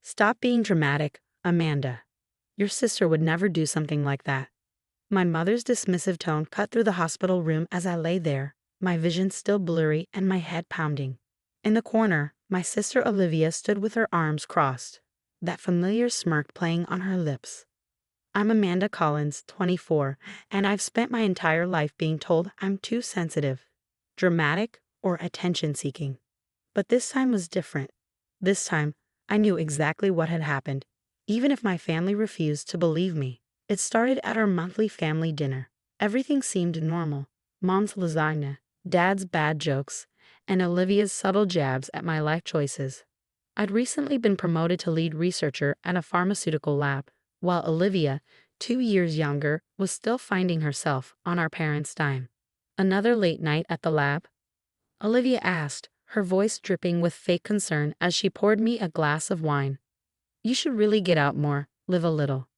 Stop being dramatic, Amanda. Your sister would never do something like that. My mother's dismissive tone cut through the hospital room as I lay there, my vision still blurry and my head pounding. In the corner, my sister Olivia stood with her arms crossed, that familiar smirk playing on her lips. I'm Amanda Collins, 24, and I've spent my entire life being told I'm too sensitive, dramatic, or attention-seeking. But this time was different. This time, I knew exactly what had happened, even if my family refused to believe me. It started at our monthly family dinner. Everything seemed normal. Mom's lasagna, Dad's bad jokes, and Olivia's subtle jabs at my life choices. I'd recently been promoted to lead researcher at a pharmaceutical lab, while Olivia, 2 years younger, was still finding herself on our parents' dime. Another late night at the lab? Olivia asked, her voice dripping with fake concern as she poured me a glass of wine. You should really get out more, live a little.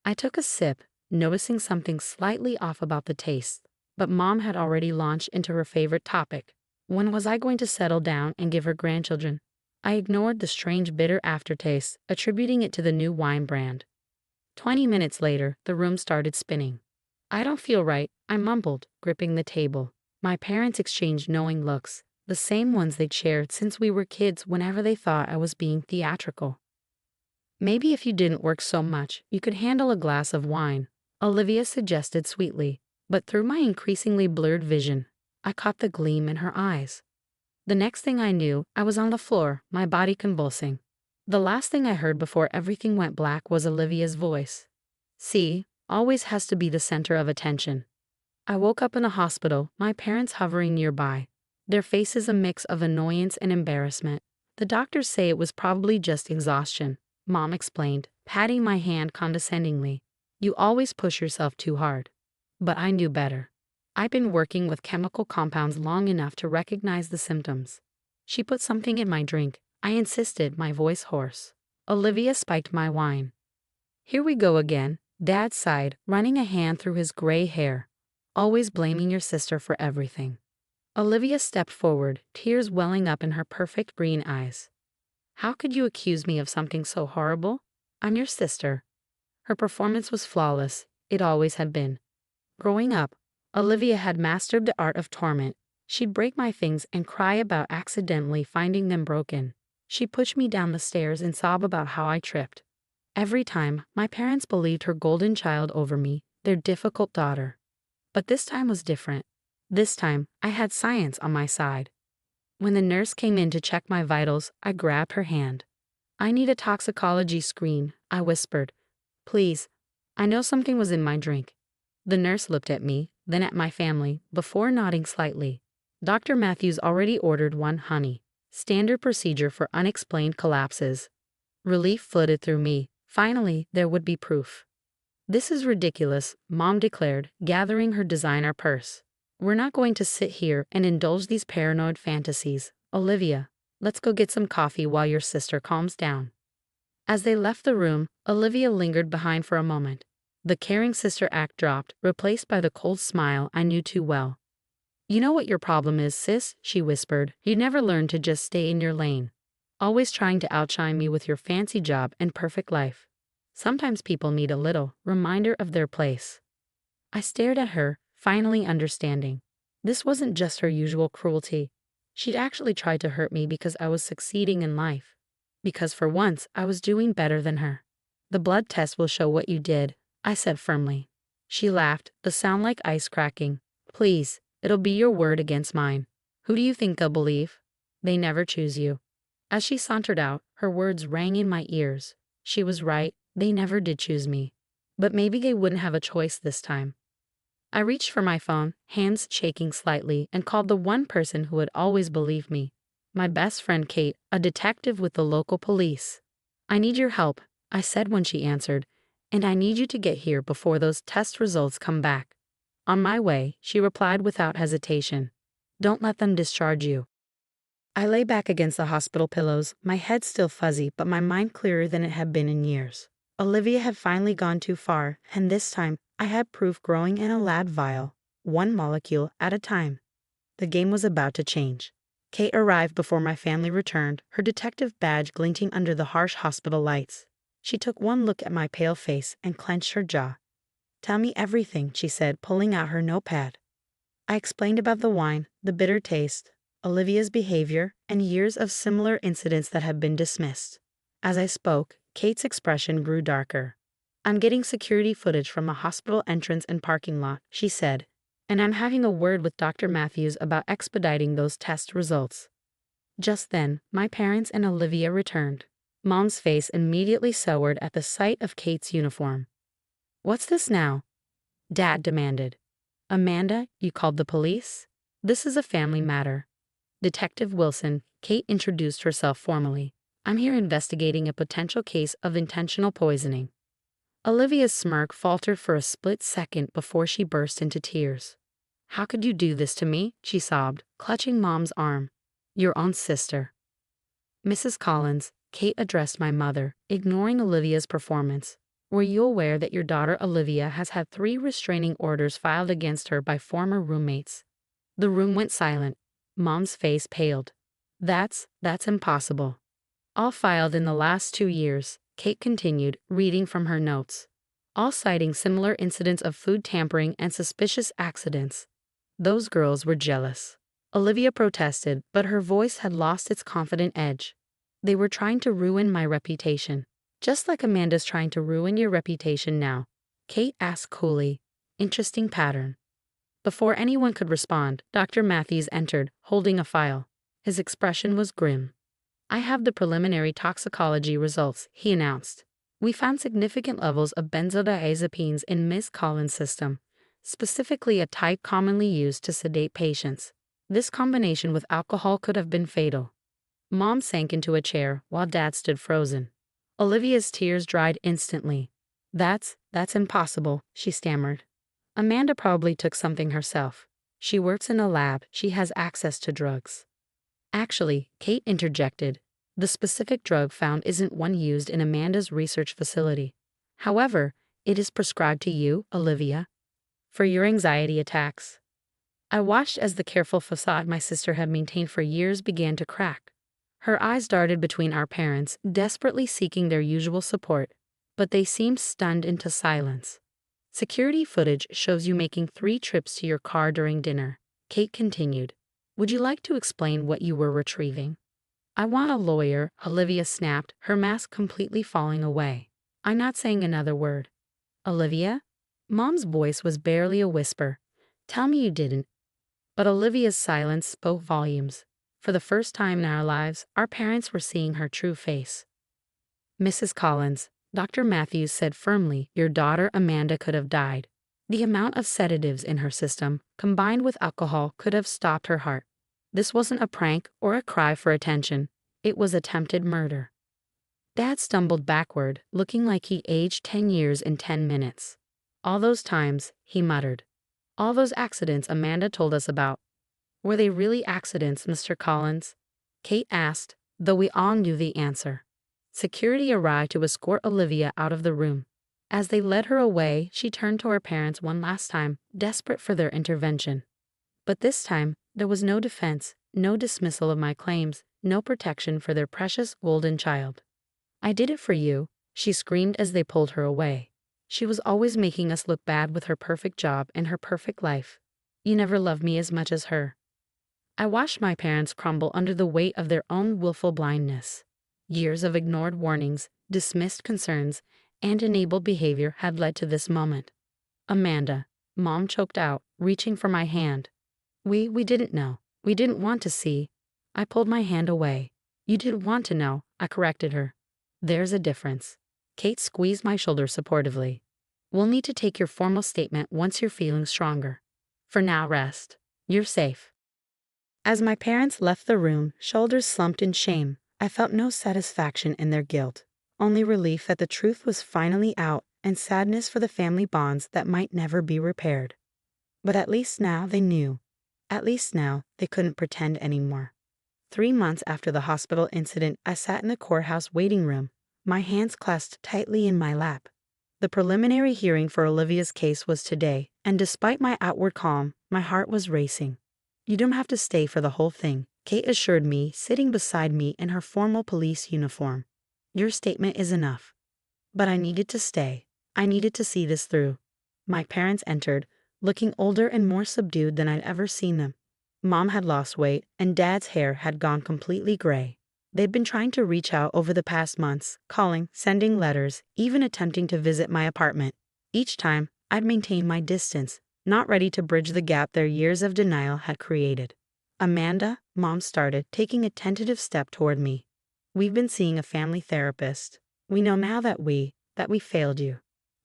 I took a sip, noticing something slightly off about the taste, but Mom had already launched into her favorite topic. When was I going to settle down and give her grandchildren? I ignored the strange bitter aftertaste, attributing it to the new wine brand. 20 minutes later, the room started spinning. I don't feel right, I mumbled, gripping the table. My parents exchanged knowing looks, the same ones they'd shared since we were kids whenever they thought I was being theatrical. Maybe if you didn't work so much, you could handle a glass of wine, Olivia suggested sweetly, but through my increasingly blurred vision, I caught the gleam in her eyes. The next thing I knew, I was on the floor, my body convulsing. The last thing I heard before everything went black was Olivia's voice. See, always has to be the center of attention. I woke up in a hospital, my parents hovering nearby, their faces a mix of annoyance and embarrassment. The doctors say it was probably just exhaustion, Mom explained, patting my hand condescendingly. You always push yourself too hard. But I knew better. I'd been working with chemical compounds long enough to recognize the symptoms. She put something in my drink, I insisted, my voice hoarse. Olivia spiked my wine. Here we go again, Dad sighed, running a hand through his gray hair. Always blaming your sister for everything. Olivia stepped forward, tears welling up in her perfect green eyes. How could you accuse me of something so horrible? I'm your sister. Her performance was flawless, it always had been. Growing up, Olivia had mastered the art of torment. She'd break my things and cry about accidentally finding them broken. She'd push me down the stairs and sob about how I tripped. Every time, my parents believed her golden child over me, their difficult daughter. But this time was different. This time, I had science on my side. When the nurse came in to check my vitals, I grabbed her hand. I need a toxicology screen, I whispered. Please. I know something was in my drink. The nurse looked at me, then at my family, before nodding slightly. Dr. Matthews already ordered one, honey. Standard procedure for unexplained collapses. Relief flooded through me. Finally, there would be proof. This is ridiculous, Mom declared, gathering her designer purse. We're not going to sit here and indulge these paranoid fantasies. Olivia, let's go get some coffee while your sister calms down. As they left the room, Olivia lingered behind for a moment. The caring sister act dropped, replaced by the cold smile I knew too well. You know what your problem is, sis, she whispered. You never learned to just stay in your lane. Always trying to outshine me with your fancy job and perfect life. Sometimes people need a little reminder of their place. I stared at her, finally understanding. This wasn't just her usual cruelty. She'd actually tried to hurt me because I was succeeding in life. Because for once, I was doing better than her. The blood test will show what you did, I said firmly. She laughed, the sound like ice cracking. Please, it'll be your word against mine. Who do you think they'll believe? They never choose you. As she sauntered out, her words rang in my ears. She was right, they never did choose me. But maybe they wouldn't have a choice this time. I reached for my phone, hands shaking slightly, and called the one person who had always believed me. My best friend Kate, a detective with the local police. I need your help, I said when she answered, and I need you to get here before those test results come back. On my way, she replied without hesitation. Don't let them discharge you. I lay back against the hospital pillows, my head still fuzzy but my mind clearer than it had been in years. Olivia had finally gone too far, and this time I had proof growing in a lab vial, one molecule at a time. The game was about to change. Kate arrived before my family returned, her detective badge glinting under the harsh hospital lights. She took one look at my pale face and clenched her jaw. "Tell me everything," she said, pulling out her notepad. I explained about the wine, the bitter taste, Olivia's behavior, and years of similar incidents that had been dismissed. As I spoke, Kate's expression grew darker. "I'm getting security footage from a hospital entrance and parking lot," she said, "and I'm having a word with Dr. Matthews about expediting those test results." Just then, my parents and Olivia returned. Mom's face immediately soured at the sight of Kate's uniform. "What's this now?" Dad demanded. "Amanda, you called the police? This is a family matter." "Detective Wilson," Kate introduced herself formally. "I'm here investigating a potential case of intentional poisoning." Olivia's smirk faltered for a split second before she burst into tears. "How could you do this to me?" she sobbed, clutching Mom's arm. "Your own sister." "Mrs. Collins," Kate addressed my mother, ignoring Olivia's performance. "Were you aware that your daughter Olivia has had 3 restraining orders filed against her by former roommates?" The room went silent. Mom's face paled. That's impossible." "All filed in the last 2 years," Kate continued, reading from her notes. "All citing similar incidents of food tampering and suspicious accidents." Those girls were jealous. Olivia protested, but her voice had lost its confident edge. "They were trying to ruin my reputation. Just like Amanda's trying to ruin your reputation now," Kate asked coolly. "Interesting pattern." Before anyone could respond, Dr. Matthews entered, holding a file. His expression was grim. "I have the preliminary toxicology results," he announced. "We found significant levels of benzodiazepines in Ms. Collins' system, specifically a type commonly used to sedate patients. This combination with alcohol could have been fatal." Mom sank into a chair while Dad stood frozen. Olivia's tears dried instantly. That's impossible," she stammered. "Amanda probably took something herself. She works in a lab, she has access to drugs." "Actually," Kate interjected, "the specific drug found isn't one used in Amanda's research facility. However, it is prescribed to you, Olivia, for your anxiety attacks." I watched as the careful facade my sister had maintained for years began to crack. Her eyes darted between our parents, desperately seeking their usual support, but they seemed stunned into silence. "Security footage shows you making 3 trips to your car during dinner," Kate continued. "Would you like to explain what you were retrieving?" "I want a lawyer," Olivia snapped, her mask completely falling away. "I'm not saying another word." "Olivia?" Mom's voice was barely a whisper. "Tell me you didn't." But Olivia's silence spoke volumes. For the first time in our lives, our parents were seeing her true face. "Mrs. Collins," Dr. Matthews said firmly, "your daughter Amanda could have died. The amount of sedatives in her system, combined with alcohol, could have stopped her heart. This wasn't a prank or a cry for attention. It was attempted murder." Dad stumbled backward, looking like he aged 10 years in 10 minutes. "All those times," he muttered. "All those accidents Amanda told us about. Were they really accidents, Mr. Collins?" Kate asked, though we all knew the answer. Security arrived to escort Olivia out of the room. As they led her away, she turned to her parents one last time, desperate for their intervention. But this time, there was no defense, no dismissal of my claims, no protection for their precious golden child. "I did it for you," she screamed as they pulled her away. "She was always making us look bad with her perfect job and her perfect life. You never loved me as much as her." I watched my parents crumble under the weight of their own willful blindness. Years of ignored warnings, dismissed concerns, and enabled behavior had led to this moment. "Amanda," Mom choked out, reaching for my hand. We didn't know. We didn't want to see." I pulled my hand away. "You didn't want to know," I corrected her. "There's a difference." Kate squeezed my shoulder supportively. "We'll need to take your formal statement once you're feeling stronger. For now, rest. You're safe." As my parents left the room, shoulders slumped in shame, I felt no satisfaction in their guilt, only relief that the truth was finally out and sadness for the family bonds that might never be repaired. But at least now they knew. At least now they couldn't pretend anymore. 3 months after the hospital incident, I sat in the courthouse waiting room, my hands clasped tightly in my lap. The preliminary hearing for Olivia's case was today, and despite my outward calm, my heart was racing. "You don't have to stay for the whole thing," Kate assured me, sitting beside me in her formal police uniform. Your statement is enough. But I needed to stay. I needed to see this through. My parents entered, looking older and more subdued than I'd ever seen them. Mom had lost weight, and Dad's hair had gone completely gray. They'd been trying to reach out over the past months, calling, sending letters, even attempting to visit my apartment. Each time, I'd maintain my distance, not ready to bridge the gap their years of denial had created. Amanda, Mom started, taking a tentative step toward me. We've been seeing a family therapist. We know now that we failed you.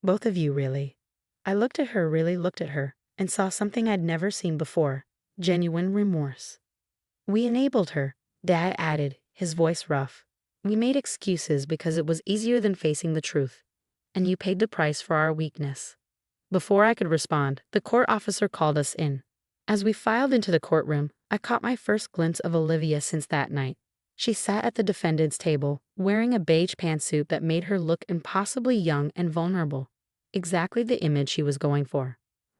Both of you, really. I really looked at her, and saw something I'd never seen before. Genuine remorse. We enabled her, Dad added, his voice rough. We made excuses because it was easier than facing the truth. And you paid the price for our weakness. Before I could respond, the court officer called us in. As we filed into the courtroom, I caught my first glimpse of Olivia since that night. She sat at the defendant's table, wearing a beige pantsuit that made her look impossibly young and vulnerable. Exactly the image she was going for.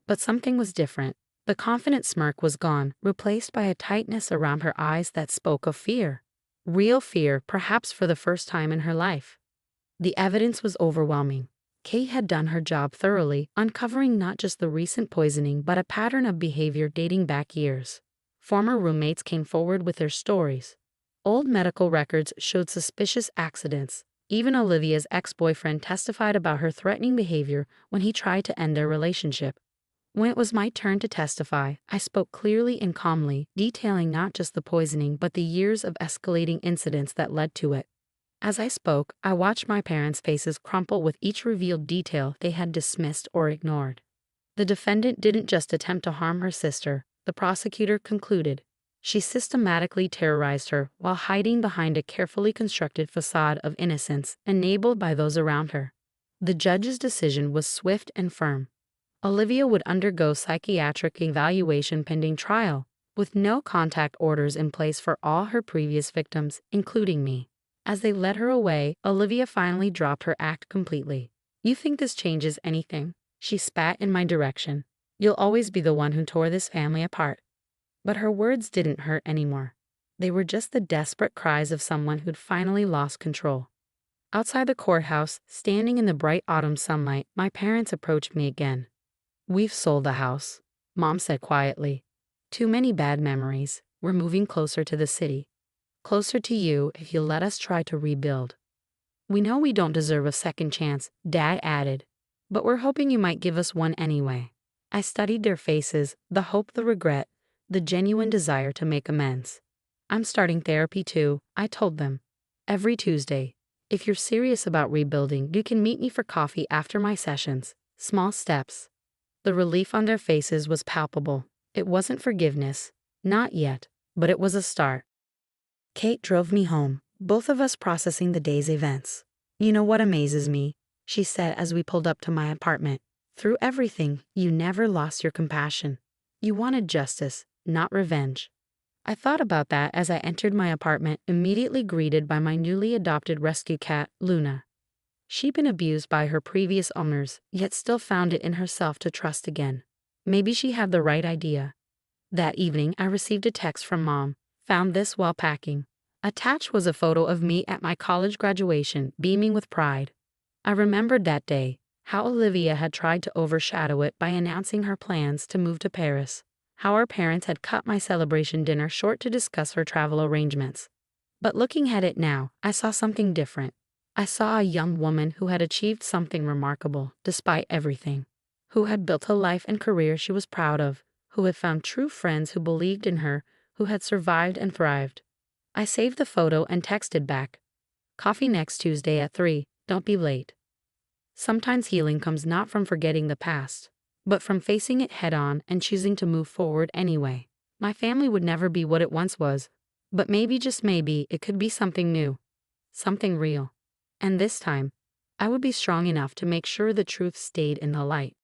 But something was different. The confident smirk was gone, replaced by a tightness around her eyes that spoke of fear. Real fear, perhaps for the first time in her life. The evidence was overwhelming. Kate had done her job thoroughly, uncovering not just the recent poisoning but a pattern of behavior dating back years. Former roommates came forward with their stories. Old medical records showed suspicious accidents. Even Olivia's ex-boyfriend testified about her threatening behavior when he tried to end their relationship. When it was my turn to testify, I spoke clearly and calmly, detailing not just the poisoning but the years of escalating incidents that led to it. As I spoke, I watched my parents' faces crumple with each revealed detail they had dismissed or ignored. The defendant didn't just attempt to harm her sister, the prosecutor concluded. She systematically terrorized her while hiding behind a carefully constructed facade of innocence enabled by those around her. The judge's decision was swift and firm. Olivia would undergo psychiatric evaluation pending trial, with no contact orders in place for all her previous victims, including me. As they led her away, Olivia finally dropped her act completely. You think this changes anything? She spat in my direction. You'll always be the one who tore this family apart. But her words didn't hurt anymore. They were just the desperate cries of someone who'd finally lost control. Outside the courthouse, standing in the bright autumn sunlight, my parents approached me again. We've sold the house, Mom said quietly. Too many bad memories. We're moving closer to the city. Closer to you if you'll let us try to rebuild. We know we don't deserve a second chance, Dad added. But we're hoping you might give us one anyway. I studied their faces, the hope, the regret, the genuine desire to make amends. I'm starting therapy too, I told them. Every Tuesday. If you're serious about rebuilding, you can meet me for coffee after my sessions. Small steps. The relief on their faces was palpable. It wasn't forgiveness. Not yet. But it was a start. Kate drove me home, both of us processing the day's events. You know what amazes me? She said as we pulled up to my apartment. Through everything, you never lost your compassion. You wanted justice, not revenge. I thought about that as I entered my apartment, immediately greeted by my newly adopted rescue cat, Luna. She'd been abused by her previous owners, yet still found it in herself to trust again. Maybe she had the right idea. That evening, I received a text from Mom. Found this while packing. Attached was a photo of me at my college graduation, beaming with pride. I remembered that day, how Olivia had tried to overshadow it by announcing her plans to move to Paris, how our parents had cut my celebration dinner short to discuss her travel arrangements. But looking at it now, I saw something different. I saw a young woman who had achieved something remarkable, despite everything, who had built a life and career she was proud of, who had found true friends who believed in her, who had survived and thrived. I saved the photo and texted back. Coffee next Tuesday at 3, don't be late. Sometimes healing comes not from forgetting the past, but from facing it head-on and choosing to move forward anyway. My family would never be what it once was, but maybe, just maybe, it could be something new, something real. And this time, I would be strong enough to make sure the truth stayed in the light.